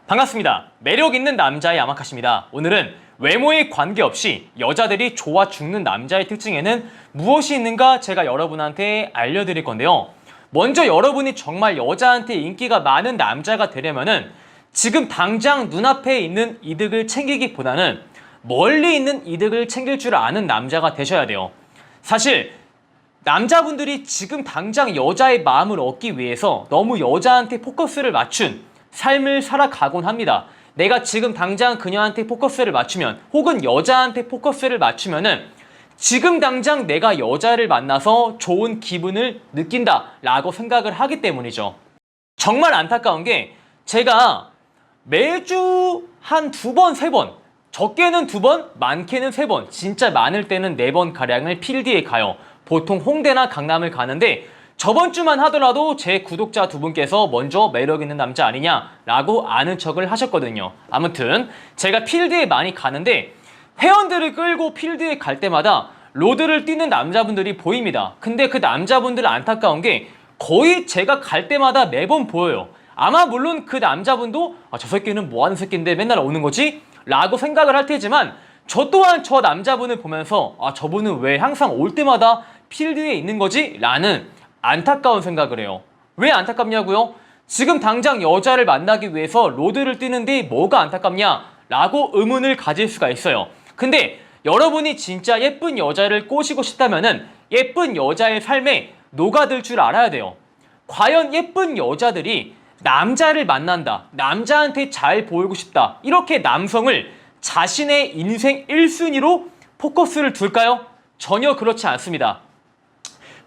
반갑습니다. 매력 있는 남자의 야마카시입니다. 오늘은 외모에 관계없이 여자들이 좋아 죽는 남자의 특징에는 무엇이 있는가 제가 여러분한테 알려드릴 건데요. 먼저 여러분이 정말 여자한테 인기가 많은 남자가 되려면은 지금 당장 눈앞에 있는 이득을 챙기기보다는 멀리 있는 이득을 챙길 줄 아는 남자가 되셔야 돼요. 사실 남자분들이 지금 당장 여자의 마음을 얻기 위해서 너무 여자한테 포커스를 맞춘 삶을 살아가곤 합니다. 내가 지금 당장 그녀한테 포커스를 맞추면 혹은 여자한테 포커스를 맞추면은 지금 당장 내가 여자를 만나서 좋은 기분을 느낀다 라고 생각을 하기 때문이죠. 정말 안타까운 게 제가 매주 한 2번, 3번, 적게는 2번, 많게는 3번, 진짜 많을 때는 4번 가량을 필드에 가요. 보통 홍대나 강남을 가는데 저번 주만 하더라도 제 구독자 2분께서 먼저 매력 있는 남자 아니냐라고 아는 척을 하셨거든요. 아무튼 제가 필드에 많이 가는데 회원들을 끌고 필드에 갈 때마다 로드를 뛰는 남자분들이 보입니다. 근데 그 남자분들은 안타까운 게 거의 제가 갈 때마다 매번 보여요. 아마 물론 그 남자분도 저 새끼는 뭐하는 새끼인데 맨날 오는 거지? 라고 생각을 할 테지만 저 또한 저 남자분을 보면서 저분은 왜 항상 올 때마다 필드에 있는 거지? 라는 안타까운 생각을 해요. 왜 안타깝냐고요? 지금 당장 여자를 만나기 위해서 로드를 뛰는데 뭐가 안타깝냐? 라고 의문을 가질 수가 있어요. 근데 여러분이 진짜 예쁜 여자를 꼬시고 싶다면은 예쁜 여자의 삶에 녹아들 줄 알아야 돼요. 과연 예쁜 여자들이 남자를 만난다, 남자한테 잘 보이고 싶다, 이렇게 남성을 자신의 인생 1순위로 포커스를 둘까요? 전혀 그렇지 않습니다.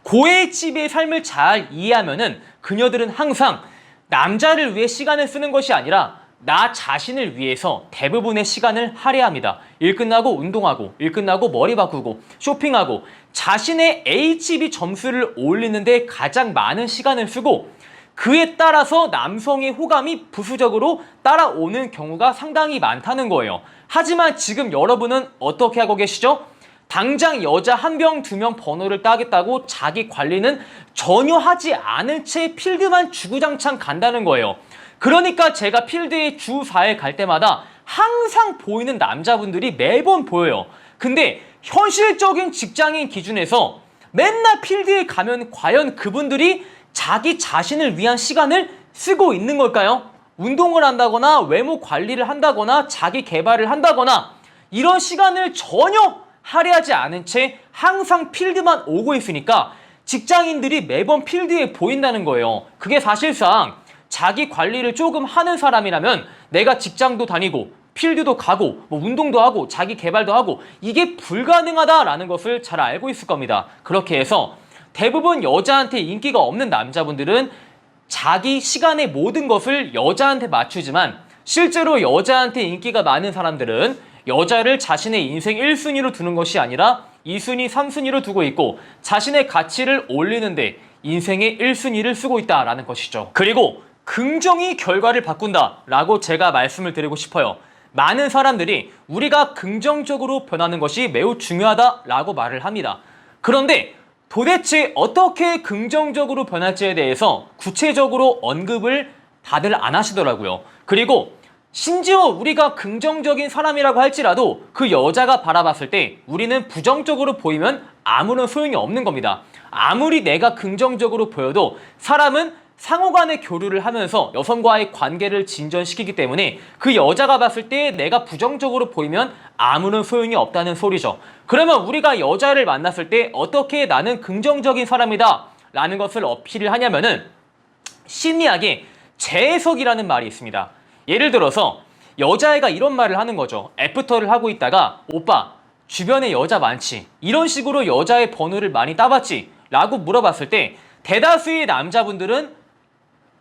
고액집의 삶을 잘 이해하면은 그녀들은 항상 남자를 위해 시간을 쓰는 것이 아니라 나 자신을 위해서 대부분의 시간을 할애합니다. 일 끝나고 운동하고, 일 끝나고 머리 바꾸고, 쇼핑하고, 자신의 HB 점수를 올리는데 가장 많은 시간을 쓰고, 그에 따라서 남성의 호감이 부수적으로 따라오는 경우가 상당히 많다는 거예요. 하지만 지금 여러분은 어떻게 하고 계시죠? 당장 여자 1명, 2명 번호를 따겠다고 자기 관리는 전혀 하지 않은 채 필드만 주구장창 간다는 거예요. 그러니까 제가 필드에 주 4회 갈 때마다 항상 보이는 남자분들이 매번 보여요. 근데 현실적인 직장인 기준에서 맨날 필드에 가면 과연 그분들이 자기 자신을 위한 시간을 쓰고 있는 걸까요? 운동을 한다거나 외모 관리를 한다거나 자기 개발을 한다거나 이런 시간을 전혀 할애하지 않은 채 항상 필드만 오고 있으니까 직장인들이 매번 필드에 보인다는 거예요. 그게 사실상 자기 관리를 조금 하는 사람이라면 내가 직장도 다니고 필드도 가고 운동도 하고 자기 개발도 하고 이게 불가능하다라는 것을 잘 알고 있을 겁니다. 그렇게 해서 대부분 여자한테 인기가 없는 남자분들은 자기 시간의 모든 것을 여자한테 맞추지만 실제로 여자한테 인기가 많은 사람들은 여자를 자신의 인생 1순위로 두는 것이 아니라 2순위, 3순위로 두고 있고 자신의 가치를 올리는데 인생의 1순위를 쓰고 있다라는 것이죠. 그리고 긍정이 결과를 바꾼다라고 제가 말씀을 드리고 싶어요. 많은 사람들이 우리가 긍정적으로 변하는 것이 매우 중요하다라고 말을 합니다. 그런데 도대체 어떻게 긍정적으로 변할지에 대해서 구체적으로 언급을 다들 안 하시더라고요. 그리고 심지어 우리가 긍정적인 사람이라고 할지라도 그 여자가 바라봤을 때 우리는 부정적으로 보이면 아무런 소용이 없는 겁니다. 아무리 내가 긍정적으로 보여도 사람은 상호간의 교류를 하면서 여성과의 관계를 진전시키기 때문에 그 여자가 봤을 때 내가 부정적으로 보이면 아무런 소용이 없다는 소리죠. 그러면 우리가 여자를 만났을 때 어떻게 나는 긍정적인 사람이다 라는 것을 어필을 하냐면은 심리학에 재해석이라는 말이 있습니다. 예를 들어서 여자애가 이런 말을 하는 거죠. 애프터를 하고 있다가 오빠 주변에 여자 많지? 이런 식으로 여자의 번호를 많이 따봤지? 라고 물어봤을 때 대다수의 남자분들은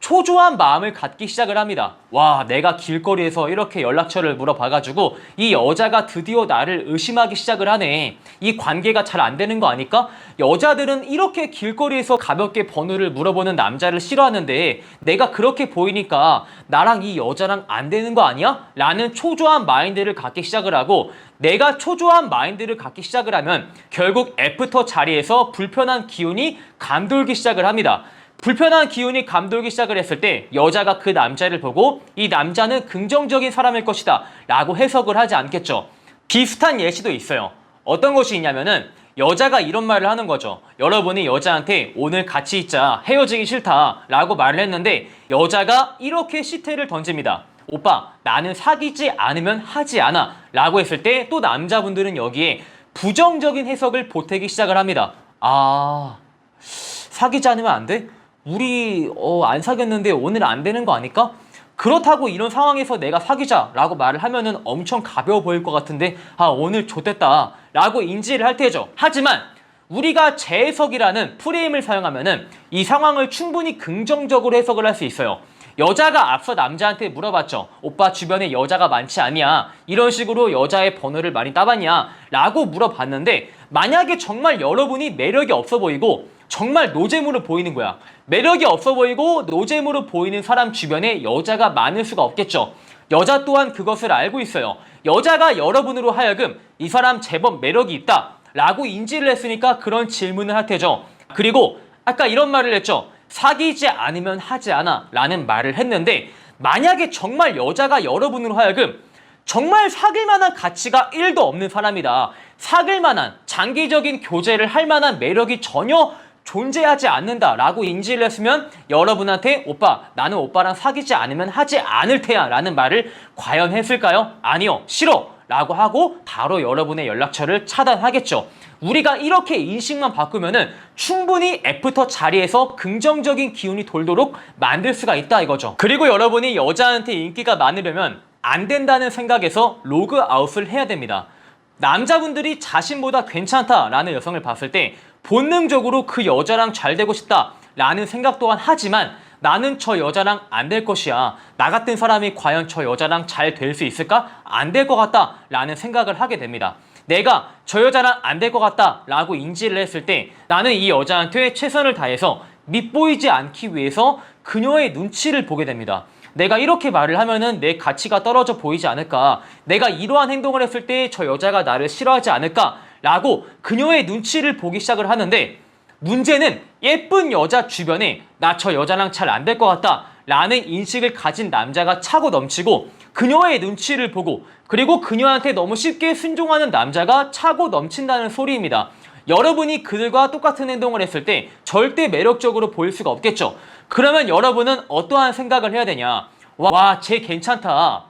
초조한 마음을 갖기 시작을 합니다. 와, 내가 길거리에서 이렇게 연락처를 물어봐가지고 이 여자가 드디어 나를 의심하기 시작을 하네. 이 관계가 잘 안 되는 거 아닐까? 여자들은 이렇게 길거리에서 가볍게 번호를 물어보는 남자를 싫어하는데 내가 그렇게 보이니까 나랑 이 여자랑 안 되는 거 아니야? 라는 초조한 마인드를 갖기 시작을 하고 내가 초조한 마인드를 갖기 시작을 하면 결국 애프터 자리에서 불편한 기운이 감돌기 시작을 합니다. 불편한 기운이 감돌기 시작을 했을 때 여자가 그 남자를 보고 이 남자는 긍정적인 사람일 것이다 라고 해석을 하지 않겠죠. 비슷한 예시도 있어요. 어떤 것이 있냐면은 여자가 이런 말을 하는 거죠. 여러분이 여자한테 오늘 같이 있자, 헤어지기 싫다 라고 말을 했는데 여자가 이렇게 시태를 던집니다. 오빠, 나는 사귀지 않으면 하지 않아 라고 했을 때 또 남자분들은 여기에 부정적인 해석을 보태기 시작을 합니다. 아, 사귀지 않으면 안 돼? 우리 안 사귀었는데 오늘 안 되는 거 아닐까? 그렇다고 이런 상황에서 내가 사귀자 라고 말을 하면은 엄청 가벼워 보일 것 같은데 아, 오늘 좋댔다 라고 인지를 할 테죠. 하지만 우리가 재해석이라는 프레임을 사용하면은 이 상황을 충분히 긍정적으로 해석을 할 수 있어요. 여자가 앞서 남자한테 물어봤죠. 오빠 주변에 여자가 많지 않냐? 이런 식으로 여자의 번호를 많이 따봤냐? 라고 물어봤는데 만약에 정말 여러분이 매력이 없어 보이고 정말 노잼으로 보이는 거야. 매력이 없어 보이고 노잼으로 보이는 사람 주변에 여자가 많을 수가 없겠죠. 여자 또한 그것을 알고 있어요. 여자가 여러분으로 하여금 이 사람 제법 매력이 있다 라고 인지를 했으니까 그런 질문을 할 테죠. 그리고 아까 이런 말을 했죠. 사귀지 않으면 하지 않아 라는 말을 했는데 만약에 정말 여자가 여러분으로 하여금 정말 사귈 만한 가치가 1도 없는 사람이다. 사귈 만한 장기적인 교제를 할 만한 매력이 전혀 존재하지 않는다 라고 인지를 했으면 여러분한테 오빠, 나는 오빠랑 사귀지 않으면 하지 않을 테야 라는 말을 과연 했을까요? 아니요, 싫어 라고 하고 바로 여러분의 연락처를 차단하겠죠. 우리가 이렇게 인식만 바꾸면은 충분히 애프터 자리에서 긍정적인 기운이 돌도록 만들 수가 있다 이거죠. 그리고 여러분이 여자한테 인기가 많으려면 안 된다는 생각에서 로그아웃을 해야 됩니다. 남자분들이 자신보다 괜찮다라는 여성을 봤을 때 본능적으로 그 여자랑 잘 되고 싶다라는 생각 또한 하지만 나는 저 여자랑 안 될 것이야. 나 같은 사람이 과연 저 여자랑 잘 될 수 있을까? 안 될 것 같다 라는 생각을 하게 됩니다. 내가 저 여자랑 안 될 것 같다 라고 인지를 했을 때 나는 이 여자한테 최선을 다해서 밉보이지 않기 위해서 그녀의 눈치를 보게 됩니다. 내가 이렇게 말을 하면은 내 가치가 떨어져 보이지 않을까? 내가 이러한 행동을 했을 때 저 여자가 나를 싫어하지 않을까? 라고 그녀의 눈치를 보기 시작을 하는데 문제는 예쁜 여자 주변에 나 저 여자랑 잘 안 될 것 같다 라는 인식을 가진 남자가 차고 넘치고 그녀의 눈치를 보고 그리고 그녀한테 너무 쉽게 순종하는 남자가 차고 넘친다는 소리입니다. 여러분이 그들과 똑같은 행동을 했을 때 절대 매력적으로 보일 수가 없겠죠. 그러면 여러분은 어떠한 생각을 해야 되냐? 와, 쟤 괜찮다.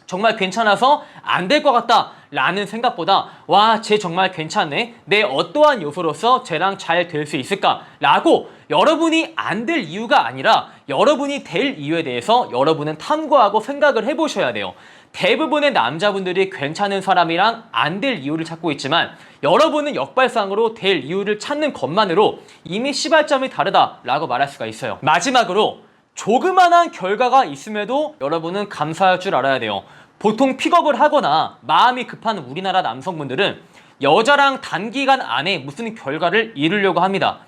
정말 괜찮아서 안 될 것 같다 라는 생각보다 와, 쟤 정말 괜찮네. 내 어떠한 요소로서 쟤랑 잘 될 수 있을까? 라고 여러분이 안 될 이유가 아니라 여러분이 될 이유에 대해서 여러분은 탐구하고 생각을 해보셔야 돼요. 대부분의 남자분들이 괜찮은 사람이랑 안 될 이유를 찾고 있지만 여러분은 역발상으로 될 이유를 찾는 것만으로 이미 시발점이 다르다라고 말할 수가 있어요. 마지막으로 조그만한 결과가 있음에도 여러분은 감사할 줄 알아야 돼요. 보통 픽업을 하거나 마음이 급한 우리나라 남성분들은 여자랑 단기간 안에 무슨 결과를 이루려고 합니다.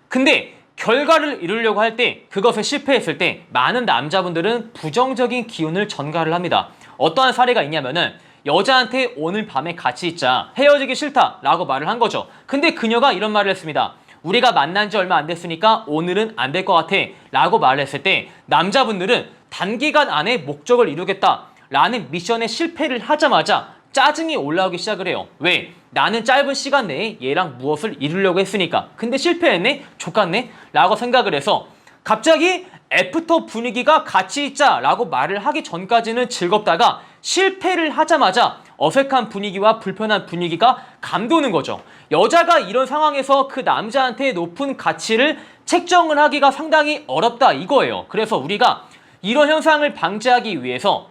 근데 결과를 이루려고 할 때 그것에 실패했을 때 많은 남자분들은 부정적인 기운을 전가를 합니다. 어떠한 사례가 있냐면은 여자한테 오늘 밤에 같이 있자, 헤어지기 싫다 라고 말을 한 거죠. 근데 그녀가 이런 말을 했습니다. 우리가 만난 지 얼마 안 됐으니까 오늘은 안 될 것 같아 라고 말을 했을 때 남자분들은 단기간 안에 목적을 이루겠다 라는 미션에 실패를 하자마자 짜증이 올라오기 시작을 해요. 왜? 나는 짧은 시간 내에 얘랑 무엇을 이루려고 했으니까. 근데 실패했네? 족같네? 라고 생각을 해서 갑자기 애프터 분위기가 같이 있자 라고 말을 하기 전까지는 즐겁다가 실패를 하자마자 어색한 분위기와 불편한 분위기가 감도는 거죠. 여자가 이런 상황에서 그 남자한테 높은 가치를 책정을 하기가 상당히 어렵다 이거예요. 그래서 우리가 이런 현상을 방지하기 위해서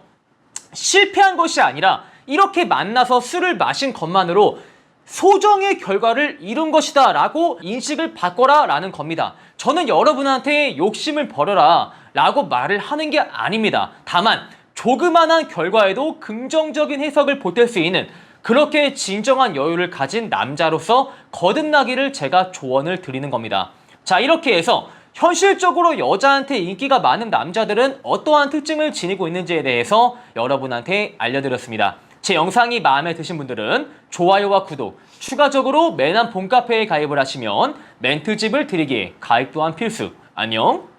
실패한 것이 아니라 이렇게 만나서 술을 마신 것만으로 소정의 결과를 이룬 것이다 라고 인식을 바꿔라 라는 겁니다. 저는 여러분한테 욕심을 버려라 라고 말을 하는 게 아닙니다. 다만 조그만한 결과에도 긍정적인 해석을 보탤 수 있는 그렇게 진정한 여유를 가진 남자로서 거듭나기를 제가 조언을 드리는 겁니다. 자, 이렇게 해서 현실적으로 여자한테 인기가 많은 남자들은 어떠한 특징을 지니고 있는지에 대해서 여러분한테 알려드렸습니다. 제 영상이 마음에 드신 분들은 좋아요와 구독, 추가적으로 매남 봄카페에 가입을 하시면 멘트집을 드리기에 가입 또한 필수, 안녕.